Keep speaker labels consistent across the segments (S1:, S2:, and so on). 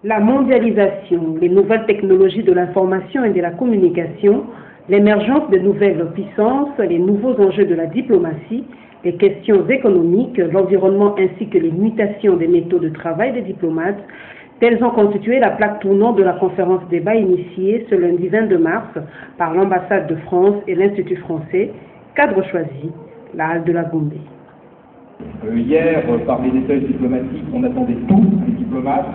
S1: La mondialisation, les nouvelles technologies de l'information et de la communication, l'émergence de nouvelles puissances, les nouveaux enjeux de la diplomatie, les questions économiques, l'environnement ainsi que les mutations des méthodes de travail des diplomates, telles ont constitué la plaque tournante de la conférence débat initiée ce lundi 22 mars par l'ambassade de France et l'Institut français, cadre choisi, la halle de la Gombe.
S2: Hier, par les détails diplomatiques, on attendait tous les diplomates.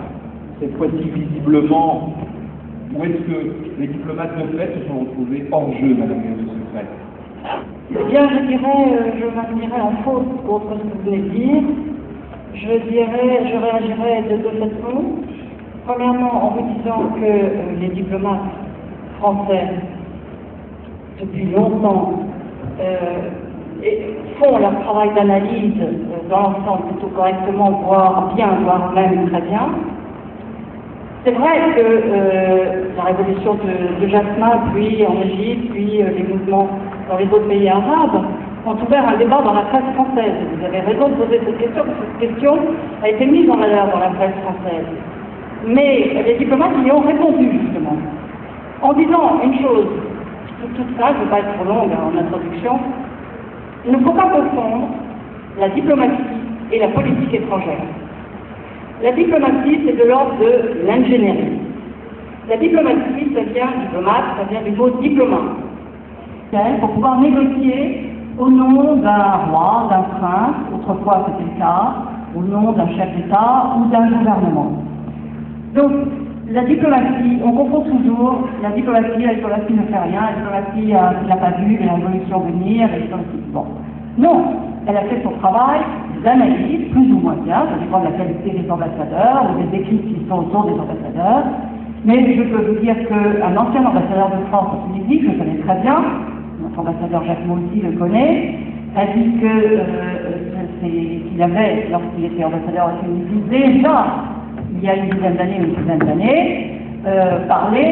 S2: Cette fois-ci, visiblement, où est-ce que les diplomates de fait se sont retrouvés hors jeu, Madame la Secrétaire?
S3: Eh bien, je m'admirais en faute contre ce que vous venez de dire. Je réagirais de deux façons. Premièrement, en vous disant que les diplomates français, depuis longtemps, font leur travail d'analyse dans l'ensemble plutôt correctement, voire bien, voire même très bien. C'est vrai que la révolution de Jasmin, puis en Égypte, puis les mouvements dans les autres pays arabes ont ouvert un débat dans la presse française. Vous avez raison de poser cette question, parce que cette question a été mise en valeur dans la presse française. Mais les diplomates y ont répondu, justement, en disant une chose. Tout ça, je ne veux pas être trop longue en introduction, il ne faut pas confondre la diplomatie et la politique étrangère. La diplomatie, c'est de l'ordre de l'ingénierie. La diplomatie, ça vient du mot diplomate. Pour pouvoir négocier au nom d'un roi, d'un prince, autrefois c'était le cas, au nom d'un chef d'État ou d'un gouvernement. Donc, la diplomatie, on confond toujours la diplomatie ne fait rien, la diplomatie qui n'a pas vu les révolutions venir, bon. Non, elle a fait son travail d'analyse, plus ou moins bien, ça dépend de la qualité des ambassadeurs, ou des équipes qui sont autour des ambassadeurs, mais je peux vous dire qu'un ancien ambassadeur de France en Tunisie, que je connais très bien, notre ambassadeur Jacques Moulty le connaît, a dit qu'il avait, lorsqu'il était ambassadeur en Tunisie, déjà, il y a une dizaine d'années ou une dizaine d'années, parlé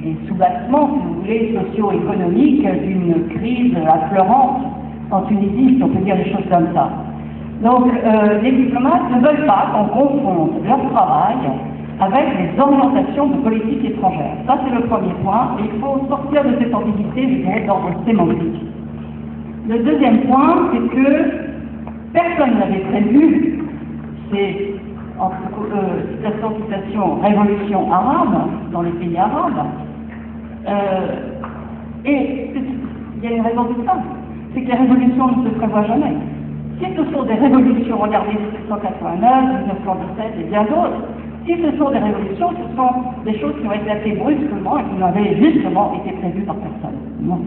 S3: des soubassements, si vous voulez, socio-économiques d'une crise affleurante en Tunisie, si on peut dire les choses comme ça. Donc, les diplomates ne veulent pas qu'on confonde leur travail avec les orientations de politique étrangère. Ça, c'est le premier point, et il faut sortir de cette ambiguïté, je dirais, d'ordre sémantique. Le deuxième point, c'est que personne n'avait prévu ces citation révolution arabe dans les pays arabes, et il y a une raison de ça, c'est que les révolutions ne se prévoient jamais. Si ce sont des révolutions, regardez 1789, 1917 et bien d'autres, si ce sont des révolutions, ce sont des choses qui ont éclaté brusquement et qui n'avaient justement été prévues par personne. Non.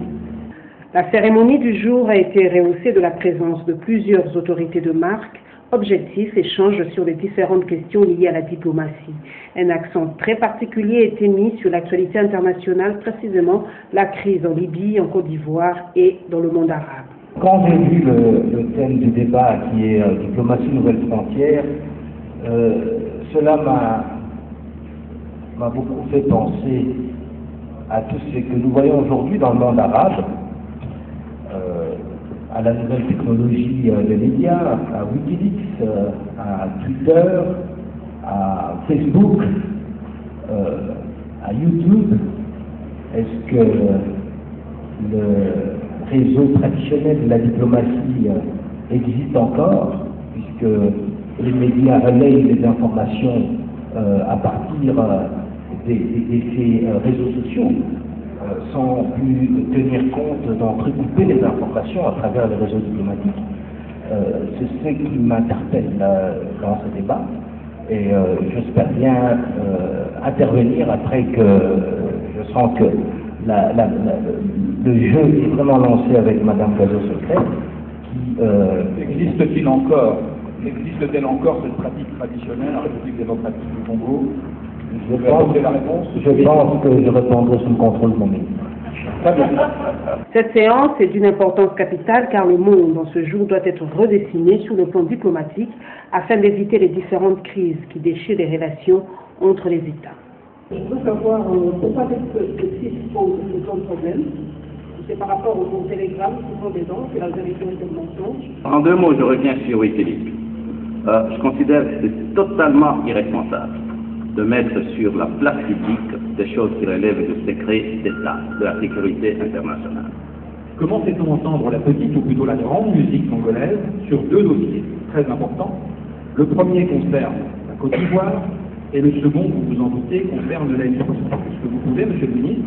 S1: La cérémonie du jour a été rehaussée de la présence de plusieurs autorités de marque. Objectif, échange sur les différentes questions liées à la diplomatie. Un accent très particulier a été mis sur l'actualité internationale, précisément la crise en Libye, en Côte d'Ivoire et dans le monde arabe.
S4: Quand j'ai vu le thème du débat qui est diplomatie nouvelle frontière, cela m'a beaucoup fait penser à tout ce que nous voyons aujourd'hui dans le monde arabe, à la nouvelle technologie des médias, à Wikileaks, à Twitter, à Facebook, à YouTube. Est-ce que le réseau traditionnel de la diplomatie existe encore, puisque les médias relayent les informations à partir des réseaux sociaux, sans plus tenir compte d'entrecouper les informations à travers les réseaux diplomatiques. C'est ce qui m'interpelle dans ce débat, et j'espère bien intervenir après que je sens que le jeu est vraiment lancé avec Madame Gazo-Secret.
S2: Existe-t-elle encore cette pratique traditionnelle en République démocratique du Congo?
S4: Je pense que je répondrai sous le contrôle de mon ministre.
S1: Cette séance est d'une importance capitale car le monde en ce jour doit être redessiné sur le plan diplomatique afin d'éviter les différentes crises qui déchirent les relations entre les États.
S5: Je veux savoir pourquoi ces sont de problème. C'est par rapport au compte Telegram, souvent des gens, c'est la vérité de mensonge.
S6: En deux mots, je reviens sur Wikileaks. Je considère que c'est totalement irresponsable de mettre sur la place publique des choses qui relèvent du secret d'État, de la sécurité internationale.
S2: Comment fait-on entendre la petite ou plutôt la grande musique congolaise sur deux dossiers très importants? Le premier concerne la Côte d'Ivoire et le second, vous vous en doutez, concerne la Libye. Est-ce que vous pouvez, Monsieur le ministre,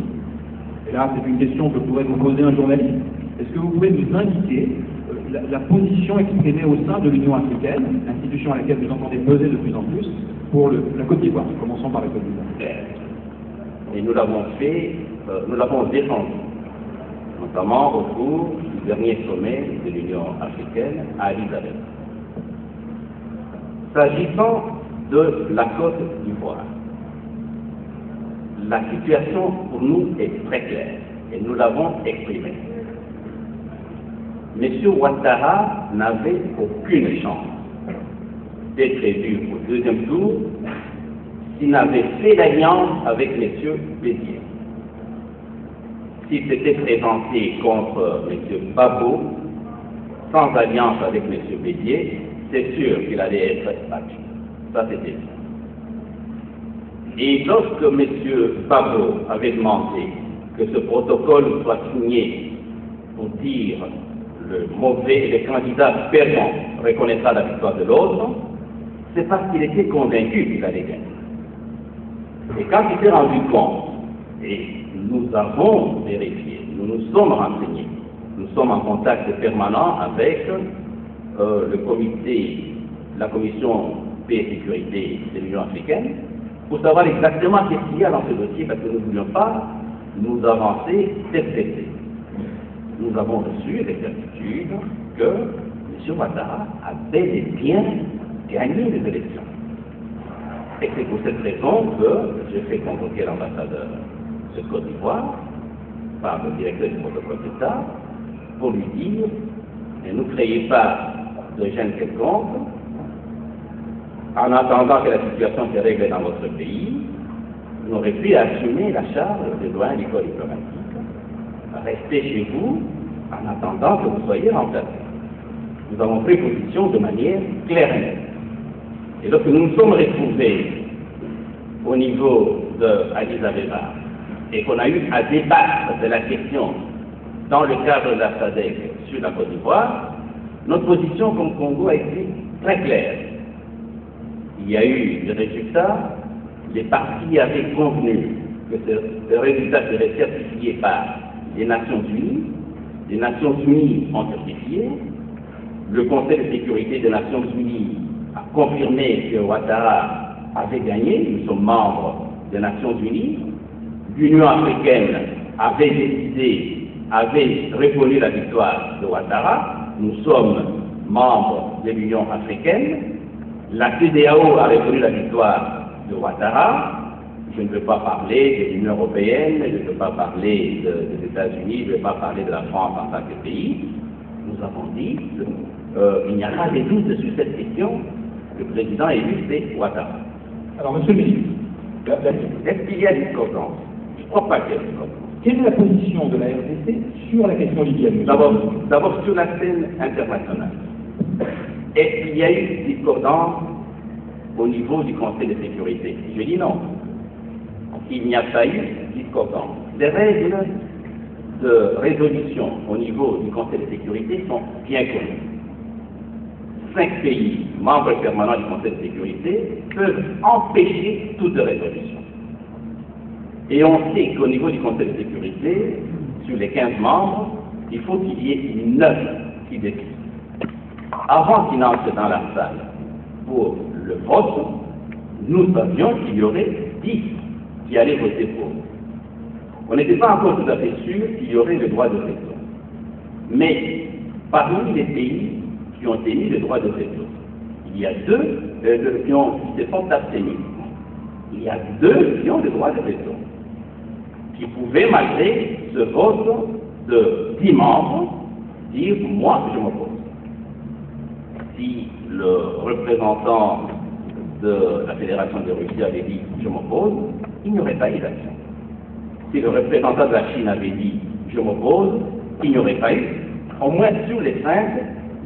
S2: et là c'est une question que pourrait vous poser un journaliste, est-ce que vous pouvez nous indiquer la position exprimée au sein de l'Union africaine, institution à laquelle vous entendez peser de plus en plus, pour la Côte d'Ivoire? Commençons par la Côte d'Ivoire.
S6: Et nous l'avons fait, nous l'avons défendu, notamment au cours du dernier sommet de l'Union africaine à Addis Abeba. S'agissant de la Côte d'Ivoire, la situation pour nous est très claire et nous l'avons exprimée. M. Ouattara n'avait aucune chance d'être élu au deuxième tour s'il n'avait fait l'alliance avec M. Bédié. S'il s'était présenté contre M. Babo, sans alliance avec M. Bédié, c'est sûr qu'il allait être battu. Ça, c'était sûr. Et lorsque M. Babo avait demandé que ce protocole soit signé pour dire le candidat perdant reconnaîtra la victoire de l'autre, c'est parce qu'il était convaincu qu'il allait gagner. Et quand il s'est rendu compte, et nous avons vérifié, nous nous sommes renseignés, nous sommes en contact permanent avec le comité, la commission paix et sécurité de l'Union africaine, pour savoir exactement qu'est-ce qu'il y a dans ce dossier, parce que nous ne voulions pas nous avancer tête tête. Nous avons reçu les certitudes que M. Ouattara a bel et bien gagné les élections. Et c'est pour cette raison que j'ai fait convoquer l'ambassadeur de Côte d'Ivoire par le directeur du protocole d'État pour lui dire: ne nous créez pas de gêne quelconque, en attendant que la situation se règle dans votre pays, vous aurez pu assumer la charge de doyen du corps diplomatique. Restez chez vous en attendant que vous soyez remplacés. Nous avons pris position de manière claire et nette. Et lorsque nous nous sommes retrouvés au niveau de Addis Abeba et qu'on a eu à débattre de la question dans le cadre de la SADC sur la Côte d'Ivoire, notre position comme Congo a été très claire. Il y a eu des résultats, les partis avaient convenu que ce résultat serait certifié par les Nations Unies. Les Nations Unies ont certifié. Le Conseil de sécurité des Nations Unies a confirmé que Ouattara avait gagné. Nous sommes membres des Nations Unies. L'Union africaine avait décidé, avait reconnu la victoire de Ouattara. Nous sommes membres de l'Union africaine. La CEDEAO a reconnu la victoire de Ouattara. Je ne veux pas parler de l'Union européenne, je ne veux pas parler des États-Unis, je ne veux pas parler de la France en tant que pays. Nous avons dit qu'il n'y a pas de doute sur cette question. Le président élu, c'est Ouattara.
S2: Alors, Monsieur le ministre,
S6: est-ce qu'il y a discordance? Je ne crois pas qu'il y a discordance.
S2: Quelle est la position de la RDC sur la question libyenne?
S6: D'abord sur la scène internationale. Est-ce qu'il y a eu discordance au niveau du Conseil de sécurité? Je dis non. Il n'y a pas eu discordance. Les règles de résolution au niveau du Conseil de sécurité sont bien connues. 5 pays membres permanents du Conseil de sécurité peuvent empêcher toute résolution. Et on sait qu'au niveau du Conseil de sécurité, sur les 15 membres, il faut qu'il y ait 9 qui décident. Avant qu'ils n'entrent dans la salle pour le vote, nous savions qu'il y aurait 10 qui allaient voter pour. On n'était pas encore tout à fait sûr qu'il y aurait le droit de veto. Mais parmi les pays qui ont émis le droit de veto, il y a 2 qui se sont abstenus. Il y a 2 qui ont le droit de veto, qui pouvaient, malgré ce vote de 10 membres, dire « moi, je m'oppose ». Si le représentant de la Fédération de Russie avait dit « je m'oppose », il n'y aurait pas eu d'action. Si le représentant de la Chine avait dit « je m'oppose », il n'y aurait pas eu. Au moins sur les 5,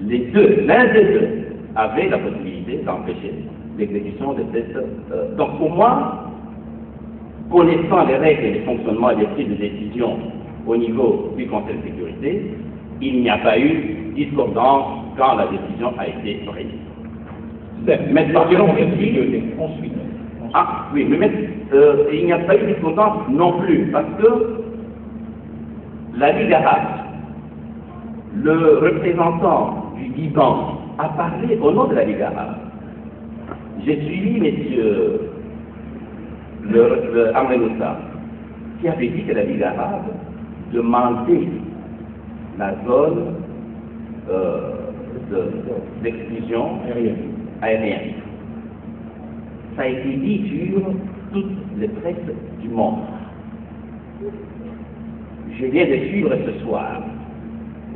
S6: les 2, l'un des 2, avait la possibilité d'empêcher l'exécution de cette... donc pour moi, connaissant les règles et les fonctionnements et les prises de décision au niveau du Conseil de sécurité, il n'y a pas eu discordance quand la décision a été prise. Mais par contre,
S2: ensuite.
S6: ah oui, mais il n'y a pas eu discordance non plus, parce que la Ligue arabe, le représentant du Liban, a parlé au nom de la Ligue arabe. J'ai suivi messieurs le Amr Moussa, qui avait dit que la Ligue arabe demandait la zone d'exclusion aérienne. Ça a été dit sur toutes les presses du monde. Je viens de suivre ce soir,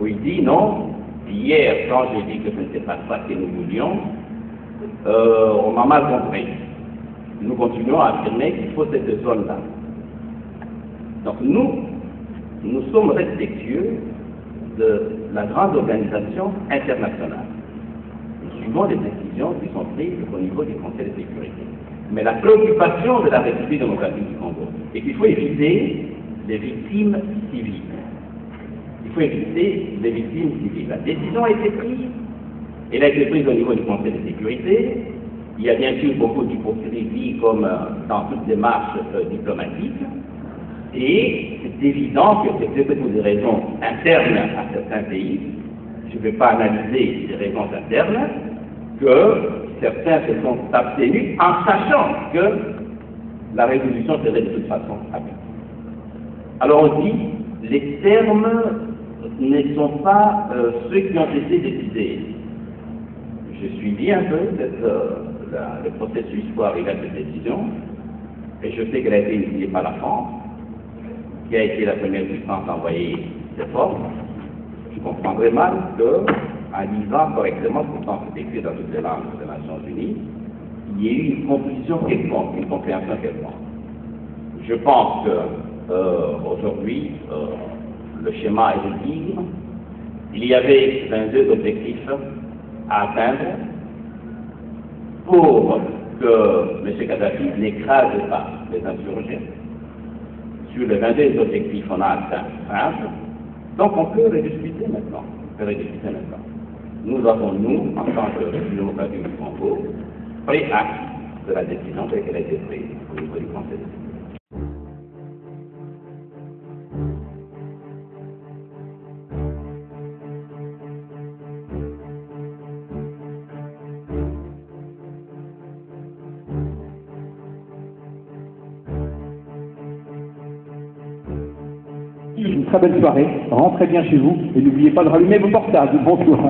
S6: où il dit non, hier quand j'ai dit que ce n'était pas ça que nous voulions, on m'a mal compris. Nous continuons à affirmer qu'il faut cette zone-là. Donc nous sommes respectueux de la grande organisation internationale. Nous suivons les décisions qui sont prises au niveau du Conseil de sécurité. Mais la préoccupation de la République démocratique du Congo est qu'il faut éviter les victimes civiles. Il faut éviter les victimes civiles. La décision a été prise. Elle a été prise au niveau du Conseil de sécurité. Il y a bien sûr beaucoup d'hypocrisie comme dans toute démarche diplomatique. Et c'est évident que c'est peut-être pour des raisons internes à certains pays. Je ne vais pas analyser les raisons internes, que certains se sont abstenus en sachant que la résolution serait de toute façon appliquée. Alors on dit, les termes ne sont pas ceux qui ont été décidés. Je suivis un peu le processus pour arriver à cette décision, et je sais qu'elle a été initiée par la France, qui a été la première puissance à envoyer ses forces. Je comprendrais mal qu'en lisant correctement ce qui est écrit dans toutes les langues des Nations Unies, il y ait eu une confusion quelconque, une compréhension quelconque. Je pense que aujourd'hui, le schéma est de dire il y avait 22 objectifs à atteindre pour que M. Kadhafi n'écrase pas les insurgés. Sur les 22 objectifs, on a atteint 5. Donc on peut rediscuter maintenant. Nous avons, nous, en tant que République démocratique du Congo, pris acte de la décision telle qu'elle a été prise au niveau du Conseil de sécurité.
S7: Une très belle soirée, rentrez bien chez vous et n'oubliez pas de rallumer vos portables. Bonsoir.